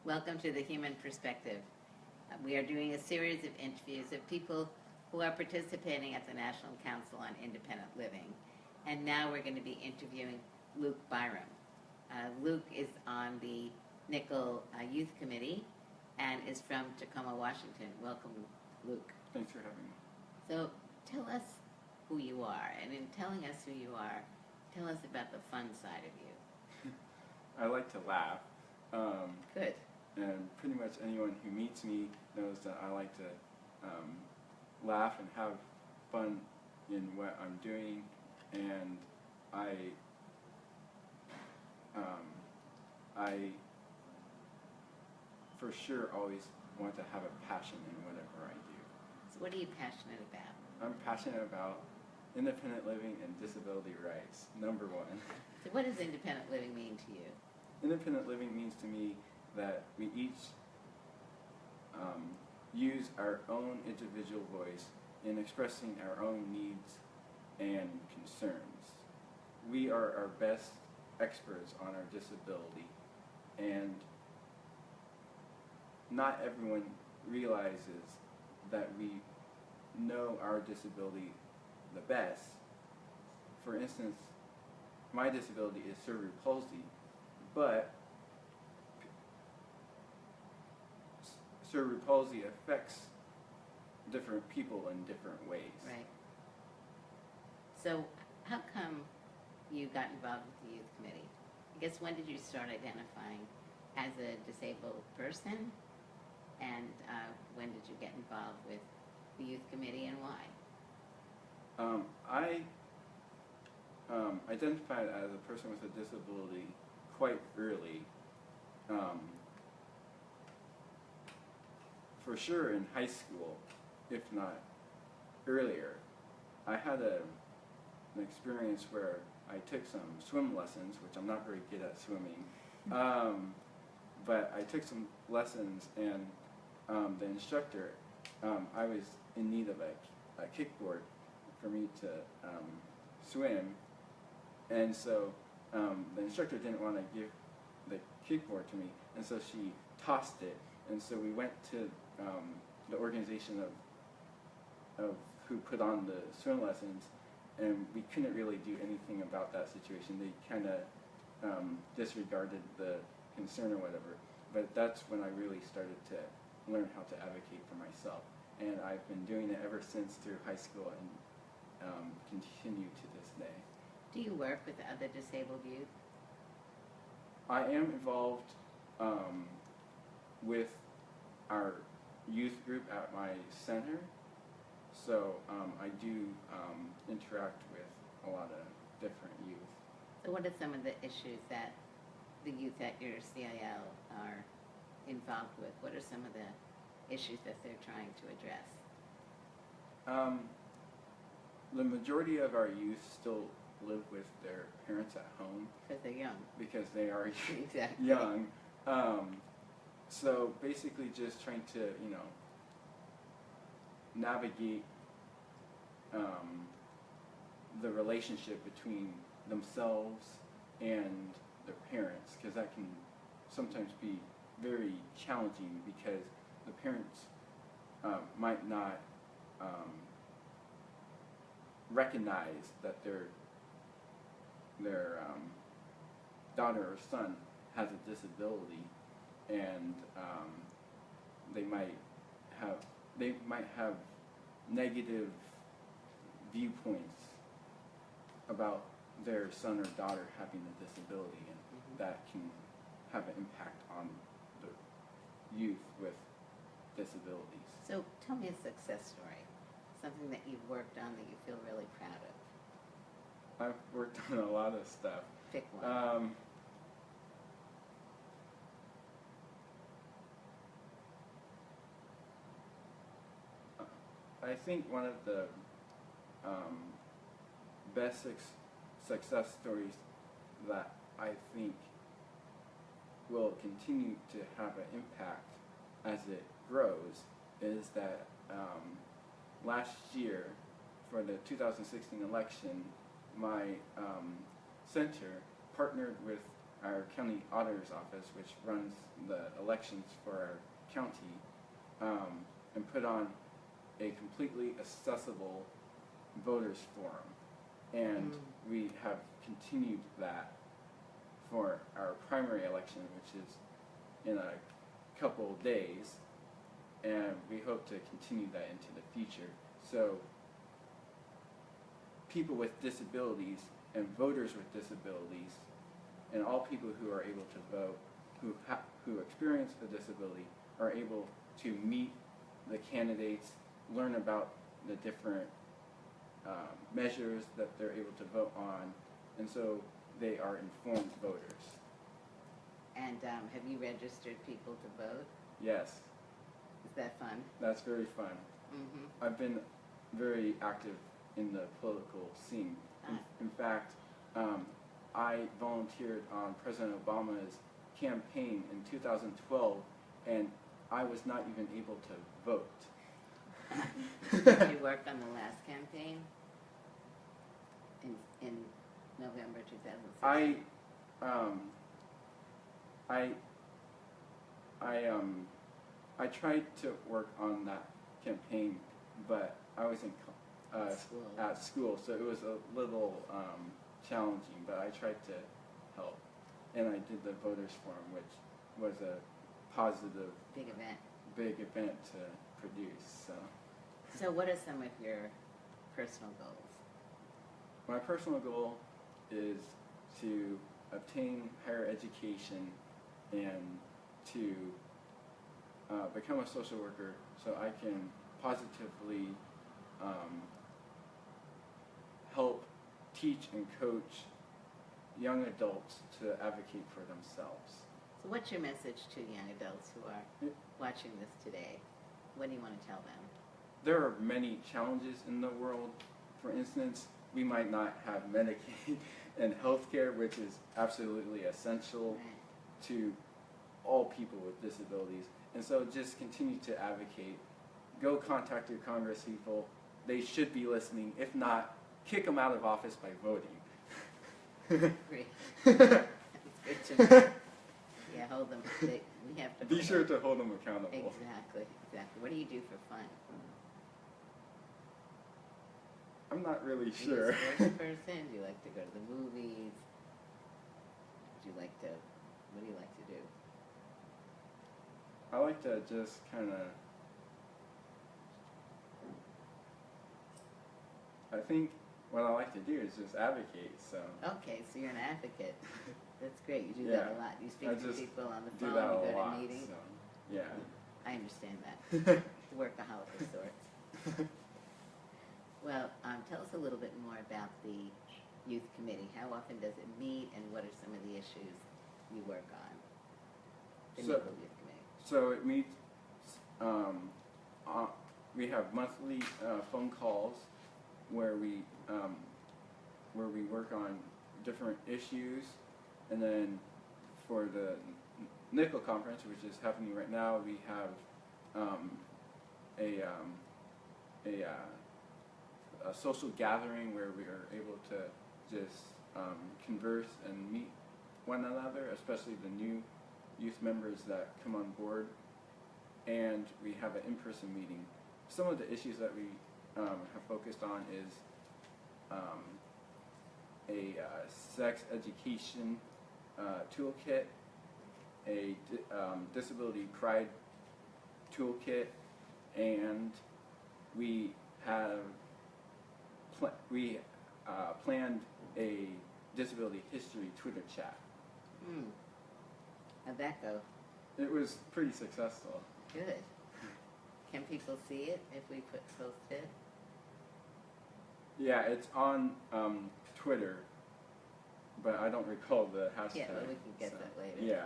Welcome to the Human Perspective. We are doing a series of interviews of people who are participating at the National Council on Independent Living. And now we're going to be interviewing Luke Byram. Luke is on the Nickel Youth Committee and is from Tacoma, Washington. Welcome, Luke. Thanks for having me. So tell us who you are, and in telling us who you are, tell us about the fun side of you. I like to laugh. Good. And pretty much anyone who meets me knows that I like to laugh and have fun in what I'm doing, and I for sure always want to have a passion in whatever I do. So what are you passionate about? I'm passionate about independent living and disability rights, number one. So what does independent living mean to you? Independent living means to me that we each use our own individual voice in expressing our own needs and concerns. We are our best experts on our disability, and not everyone realizes that we know our disability the best. For instance, my disability is cerebral palsy, but cerebral palsy affects different people in different ways. Right. So how come you got involved with the youth committee? I guess when did you start identifying as a disabled person? And when did you get involved with the youth committee, and why? I identified as a person with a disability quite early. For sure in high school, if not earlier. I had an experience where I took some swim lessons, which I'm not very good at swimming, but I took some lessons, and the instructor, I was in need of a kickboard for me to swim, and so the instructor didn't want to give the kickboard to me, and so she tossed it, and so we went to the organization of who put on the swim lessons, and we couldn't really do anything about that situation. They kind of disregarded the concern or whatever, but that's when I really started to learn how to advocate for myself, and I've been doing it ever since through high school and continue to this day. Do you work with other disabled youth? I am involved with our youth group at my center, so I do interact with a lot of different youth. So what are some of the issues that the youth at your CIL are involved with? What are some of the issues that they're trying to address? The majority of our youth still live with their parents at home. Because they're young. Because they are Exactly. young. So basically just trying to, navigate the relationship between themselves and their parents, because that can sometimes be very challenging, because the parents might not recognize that their daughter or son has a disability, and they might have negative viewpoints about their son or daughter having a disability, and that can have an impact on the youth with disabilities. So tell me a success story, something that you've worked on that you feel really proud of. I've worked on a lot of stuff. Pick one. I think one of the best success stories that I think will continue to have an impact as it grows is that last year, for the 2016 election, my center partnered with our county auditor's office, which runs the elections for our county, and put on a completely accessible voters forum. And we have continued that for our primary election, which is in a couple of days, and we hope to continue that into the future. So people with disabilities and voters with disabilities and all people who are able to vote who experience a disability are able to meet the candidates, learn about the different measures that they're able to vote on, and so they are informed voters. And have you registered people to vote? Yes, Is that fun? that's very fun. Mm-hmm. I've been very active in the political scene. In fact, I volunteered on President Obama's campaign in 2012, and I was not even able to vote. Did you work on the last campaign in November 2016? I tried to work on that campaign, but I was in at school, so it was a little challenging. But I tried to help, and I did the voters forum, which was a positive, Big event. to produce. So what are some of your personal goals? My personal goal is to obtain higher education and to become a social worker so I can positively help teach and coach young adults to advocate for themselves. So what's your message to young adults who are watching this today? What do you want to tell them? There are many challenges in the world. For instance, we might not have Medicaid and healthcare, which is absolutely essential Right. to all people with disabilities. And so just continue to advocate. Go contact your congresspeople. They should be listening. If not, kick them out of office by voting. Great. It's good to know. Yeah, hold them. We have to Be hold sure them. to hold them accountable. Exactly. What do you do for fun? I'm not really Are sure. you a sports person? Do you like to go to the movies? Do you like to? What do you like to do? I like to just kind of, I think what I like to do is just advocate, so. Okay, so you're an advocate. That's great. You do Yeah. that a lot. You speak I to just people on the do phone. that You a go lot, to meetings. so, yeah. I understand that. Workaholic of sorts. Well, tell us a little bit more about the youth committee. How often does it meet, and what are some of the issues you work on? The So- Nickel Youth Committee. So it meets, we have monthly phone calls where we work on different issues, and then for the Nickel Conference, which is happening right now, we have a social gathering where we are able to just converse and meet one another, especially the new youth members that come on board, and we have an in-person meeting. Some of the issues that we have focused on is a sex education toolkit, a disability pride toolkit, and we have planned a disability history Twitter chat. How'd that go? It was pretty successful. Good. Can people see it if we post it? Yeah, it's on Twitter, but I don't recall the hashtag. Yeah, well, we can get so, that later. Yeah.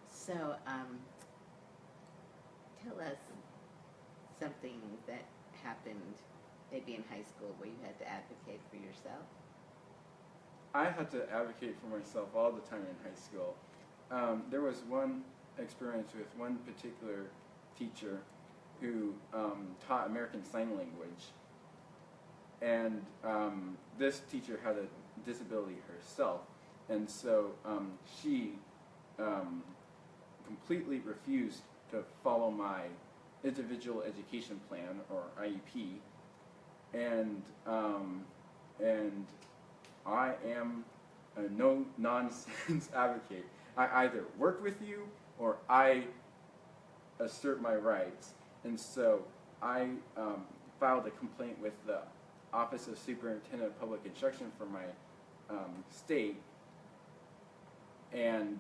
So, tell us something that happened maybe in high school where you had to advocate for yourself. I had to advocate for myself all the time in high school. There was one experience with one particular teacher who taught American Sign Language, and this teacher had a disability herself, and so she completely refused to follow my individual education plan, or IEP, and I am a no-nonsense advocate. I either work with you or I assert my rights, and so I filed a complaint with the Office of Superintendent of Public Instruction for my state, and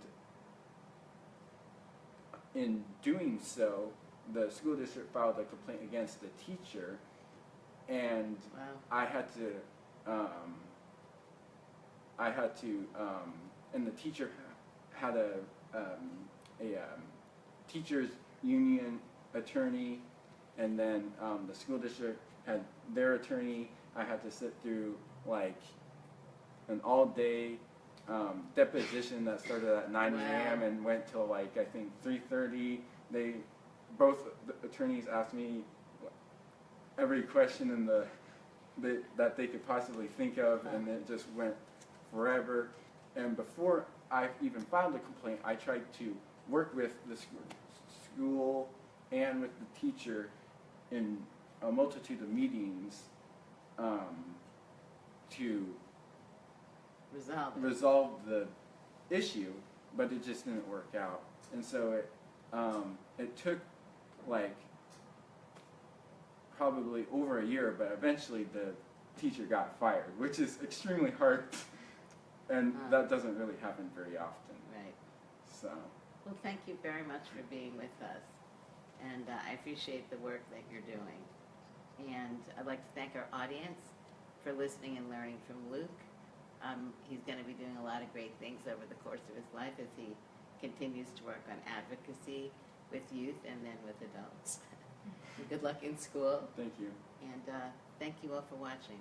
in doing so, the school district filed a complaint against the teacher, and Wow. I had to, and the teacher had a teachers union attorney, and then the school district had their attorney. I had to sit through like an all-day deposition that started at 9 a.m. Wow. and went till like I think 3:30. Both the attorneys asked me every question in that they could possibly think of, and it just went forever. And before I even filed a complaint, I tried to work with the school and with the teacher in a multitude of meetings to resolve the issue, but it just didn't work out. And so it took like probably over a year, but eventually the teacher got fired, which is extremely hard, and that doesn't really happen very often. Right. So, Well, thank you very much for being with us, and I appreciate the work that you're doing. And I'd like to thank our audience for listening and learning from Luke. He's going to be doing a lot of great things over the course of his life as he continues to work on advocacy with youth and then with adults. Good luck in school, thank you. and thank you all for watching.